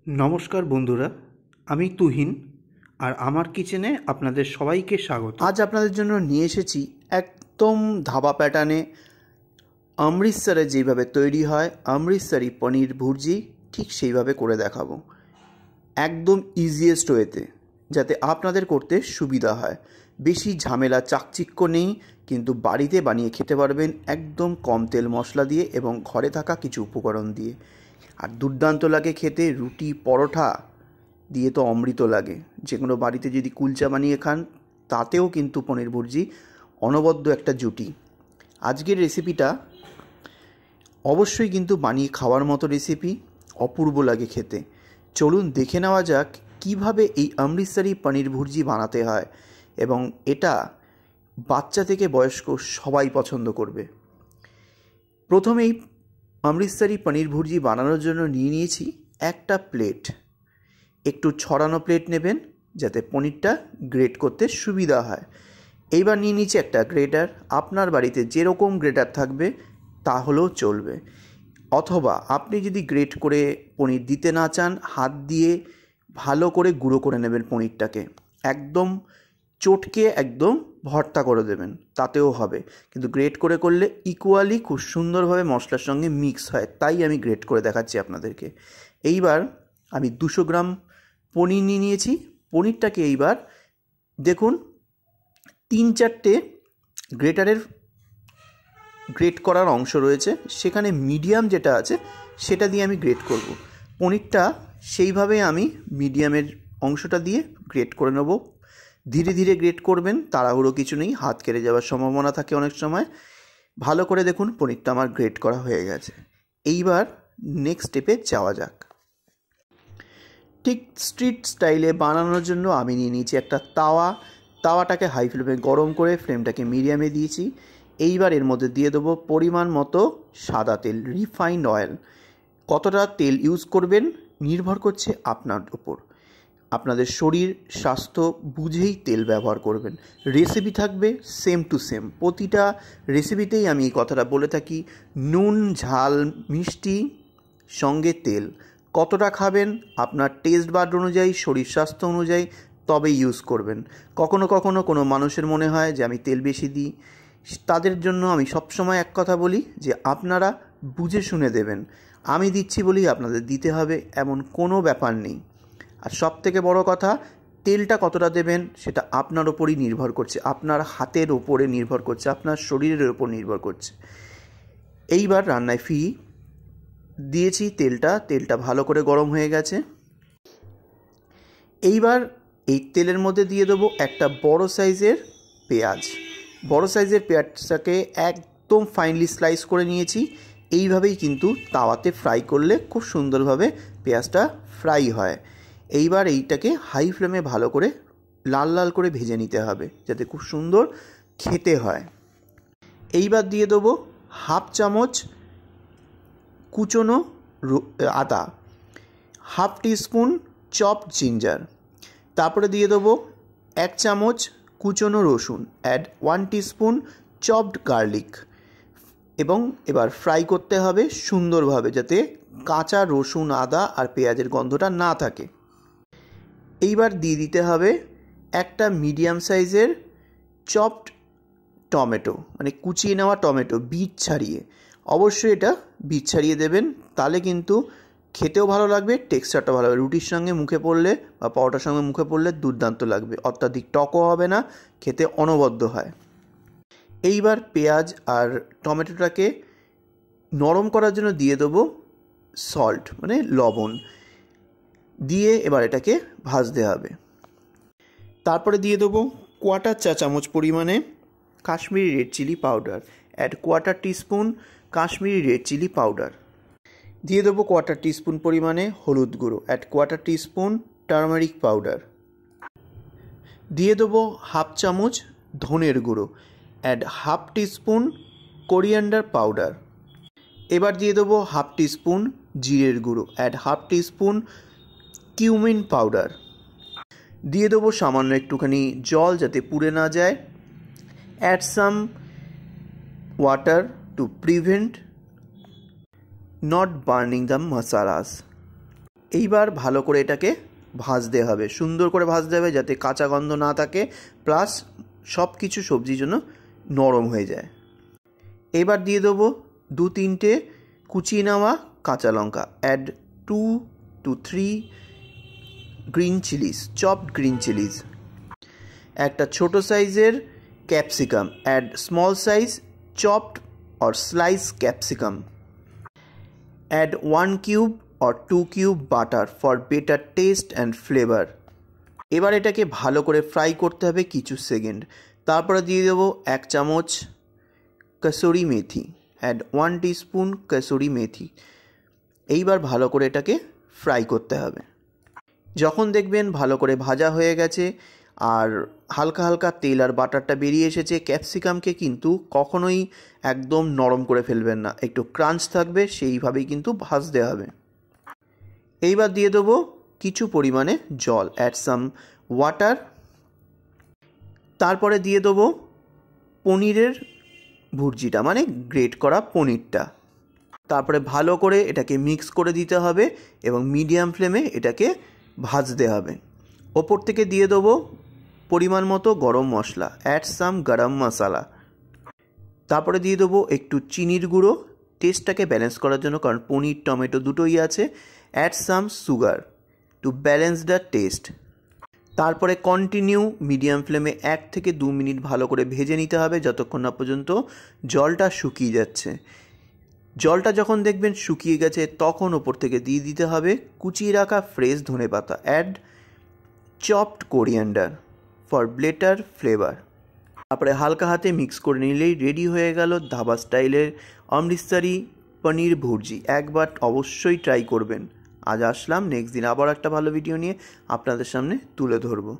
নমস্কার বন্ধুরা, আমি তুহিন আর আমার কিচেনে আপনাদের সবাইকে স্বাগত। আজ আপনাদের জন্য নিয়ে এসেছি একদম ধাবা প্যাটার্নে অমৃতসরে যেভাবে তৈরি হয় অমৃতসরি পনির ভুর্জি, ঠিক সেইভাবে করে দেখাবো একদম ইজিয়েস্ট ওয়েতে, যাতে আপনাদের করতে সুবিধা হয়। বেশি ঝামেলা চাকচিক্য নেই, কিন্তু বাড়িতে বানিয়ে খেতে পারবেন একদম কম তেল মশলা দিয়ে এবং ঘরে থাকা কিছু উপকরণ দিয়ে। আর দুর্দান্ত লাগে খেতে, রুটি পরোটা দিয়ে তো অমৃত লাগে। যে কোনো বাড়িতে যদি কুলচা বানিয়ে খান তাতেও কিন্তু পনির ভুর্জি অনবদ্য একটা জুটি। আজকের রেসিপিটা অবশ্যই কিন্তু বানিয়ে খাওয়ার মতো রেসিপি, অপূর্ব লাগে খেতে। চলুন দেখে নেওয়া যাক কিভাবে এই অমৃতসরি পনির ভুর্জি বানাতে হয়, এবং এটা বাচ্চা থেকে বয়স্ক সবাই পছন্দ করবে। প্রথমেই অমৃতসরি পনির ভুর্জি বানানোর জন্য নিয়ে নিয়েছি একটা প্লেট। একটু ছড়ানো প্লেট নেবেন যাতে পনিরটা গ্রেট করতে সুবিধা হয়। এইবার নিয়ে নিচ্ছি একটা গ্রেটার। আপনার বাড়িতে যেরকম গ্রেটার থাকবে তা হলেও চলবে, অথবা আপনি যদি গ্রেট করে পনির দিতে না চান, হাত দিয়ে ভালো করে গুঁড়ো করে নেবেন পনিরটাকে, একদম চটকে একদম ভর্তা করে দেবেন, তাতেও হবে। কিন্তু গ্রেট করে করলে ইকুয়ালি খুব সুন্দরভাবে মশলার সঙ্গে মিক্স হয়, তাই আমি গ্রেট করে দেখাচ্ছি আপনাদেরকে। এইবার আমি 200 গ্রাম পনির নিয়ে নিয়েছি। পনিরটাকে এইবার দেখুন 3-4টে গ্রেটারের গ্রেট করার অংশ রয়েছে, সেখানে মিডিয়াম যেটা আছে সেটা দিয়ে আমি গ্রেট করব। পনিরটা সেইভাবে আমি মিডিয়ামের অংশটা দিয়ে গ্রেট করে নেব। ধীরে ধীরে গ্রেট করবেন, তাড়াহুড়ো কিছু নেই, হাত কেটে যাওয়ার সম্ভাবনা থাকে অনেক সময়। ভালো করে দেখুন পনিরটা আমার গ্রেট করা হয়ে গেছে। এইবার নেক্সট স্টেপে যাওয়া যাক। ঠিক স্ট্রিট স্টাইলে বানানোর জন্য আমি নিয়ে নিয়েছি একটা তাওয়াটাকে হাই ফ্লেমে গরম করে ফ্লেমটাকে মিডিয়ামে দিয়েছি। এইবার এর মধ্যে দিয়ে দেবো পরিমাণ মতো সাদা তেল, রিফাইন্ড অয়েল। কতটা তেল ইউজ করবেন নির্ভর করছে আপনার উপর। আপনাদের শরীর স্বাস্থ্য বুঝেই তেল ব্যবহার করবেন। রেসিপি থাকবে সেম টু সেম, প্রতিটা রেসিপিতেই আমি এই কথাটা বলে থাকি, নুন ঝাল মিষ্টি সঙ্গে তেল। কতটা খাবেন আপনার টেস্ট বাড অনুযায়ী, শরীর স্বাস্থ্য অনুযায়ী তবে ইউজ করবেন। কখনো কখনো কোনো মানুষের মনে হয় যে আমি তেল বেশি দিই, তাদের জন্য আমি সবসময় এক কথা বলি যে আপনারা বুঝে শুনে দেবেন। আমি দিচ্ছি বলেই আপনাদের দিতে হবে এমন কোনো ব্যাপার নেই। আর সবথেকে বড় কথা, তেলটা কতটা দেবেন সেটা আপনার ওপরই নির্ভর করছে, আপনার হাতের ওপরে নির্ভর করছে, আপনার শরীরের ওপর নির্ভর করছে। এইবার রান্নায় দিয়েছি তেলটা ভালো করে গরম হয়ে গেছে। এইবার এই তেলের মধ্যে দিয়ে দেবো একটা বড় সাইজের পেঁয়াজ। বড় সাইজের পেঁয়াজটাকে একদম ফাইনলি স্লাইস করে নিয়েছি। এইভাবেই কিন্তু তাওয়াতে ফ্রাই করলে খুব সুন্দরভাবে পেঁয়াজটা ফ্রাই হয়। এইবার এইটাকে হাই ফ্লেমে ভালো করে লাল লাল করে ভেজে নিতে হবে, যাতে খুব সুন্দর খেতে হয়। এইবার দিয়ে দেবো হাফ চামচ কুচনো আদা, হাফ টিস্পুন চপড জিঞ্জার, তারপরে দিয়ে দেবো 1 চামচ কুচনো রসুন, অ্যাড 1 টিস্পুন চপড গার্লিক। এবং এবার ফ্রাই করতে হবে সুন্দরভাবে, যাতে কাঁচা রসুন আদা আর পেঁয়াজের গন্ধটা না থাকে। এইবার দিয়ে দিতে হবে একটা মিডিয়াম সাইজের চপড টমেটো, মানে কুচিয়ে নেওয়া টমেটো, বীজ ছাড়িয়ে। অবশ্যই এটা বীজ ছাড়িয়ে দেবেন, তাহলে কিন্তু খেতেও ভালো লাগবে, টেক্সচারটা ভালো হবে। রুটির সঙ্গে মুখে পড়লে বা পরোটার সঙ্গে মুখে পড়লে দুর্দান্ত লাগবে, অত্যাধিক টকও হবে না, খেতে অনবদ্য হয়। এইবার পেঁয়াজ আর টমেটোটাকে নরম করার জন্য দিয়ে দেবো সল্ট, মানে লবণ দিয়ে এবার এটাকে ভাজতে হবে। তারপরে দিয়ে দেবো 1/4 চা চামচ পরিমাণে Kashmiri red chilli powder, add 1/4 teaspoon Kashmiri red chilli powder. দিয়ে দেবো 1/4 টিস্পুন পরিমাণে হলুদ গুঁড়ো, অ্যাড 1/4 টিস্পুন টার্মারিক পাউডার। দিয়ে দেবো হাফ চামচ ধনের গুঁড়ো, add half teaspoon coriander powder. এবার দিয়ে দেবো হাফ টিস্পুন জিরের গুঁড়ো, add half teaspoon cumin powder. দিয়ে দেবো সামান্য একটুখানি জল যাতে পুড়ে না যায়, add some water to prevent not burning the masalas. এইবার ভালো করে এটাকে ভাজতে হবে, সুন্দর করে ভাজতে হবে যাতে কাঁচা গন্ধ না থাকে, প্লাস সব কিছু সবজির জন্য নরম হয়ে যায়। এবার দিয়ে দেবো 2-3টে কুচিয়ে নেওয়া কাঁচা লঙ্কা, add 2 to 3 green chillies, chopped green chillies, একটা ছোট সাইজের capsicum, add small size chopped or sliced capsicum, add 1 cube or 2 cube butter for better taste and flavor। এবার এটাকে ভালো করে ফ্রাই করতে হবে কিছু সেকেন্ড। তারপরে দিয়ে দেবো 1 চামচ কসুরি মেথি, অ্যাড 1 টিস্পুন কসুরি মেথি। এইবার ভালো করে এটাকে ফ্রাই করতে হবে। যখন দেখবেন ভালো করে ভাজা হয়ে গেছে আর হালকা হালকা তেল আর বাটারটা বেরিয়ে এসেছে, ক্যাপসিকামকে কিন্তু কখনোই একদম নরম করে ফেলবেন না, একটু ক্রাঞ্চ থাকবে, সেইভাবেই কিন্তু ভাজতে হবে। এইবার দিয়ে দেবো কিছু পরিমাণে জল, অ্যাড সাম ওয়াটার। তারপরে দিয়ে দেবো পনিরের ভুর্জিটা, মানে গ্রেট করা পনিরটা। তারপরে ভালো করে এটাকে মিক্স করে দিতে হবে এবং মিডিয়াম ফ্লেমে এটাকে ভাজতে হবে। ওপর থেকে দিয়ে দেবো পরিমাণ মতো গরম মশলা, অ্যাড সাম গরম মশলা। তারপরে দিয়ে দেবো একটু চিনির গুঁড়ো টেস্টটাকে ব্যালেন্স করার জন্য, কারণ পনির টমেটো দুটোই আছে। Add some sugar to balance the taste. তারপরে কন্টিনিউ মিডিয়াম ফ্লেমে 1 থেকে 2 মিনিট ভালো করে ভেজে নিতে হবে যতক্ষণ না পর্যন্ত জলটা শুকিয়ে যাচ্ছে। জলটা যখন দেখবেন শুকিয়ে গেছে তখন ওপর থেকে দিয়ে দিতে হবে কুচিয়ে রাখা ফ্রেশ ধনেপাতা, add chopped coriander for better flavour. তারপরে হালকা হাতে মিক্স করে নিলেই রেডি হয়ে গেল ধাবা স্টাইলের অমৃতসরি পনির ভুর্জি। একবার অবশ্যই ট্রাই করবেন। আজ আসলাম, নেক্সট দিন আবার একটা ভালো ভিডিও নিয়ে আপনাদের সামনে তুলে ধরবো।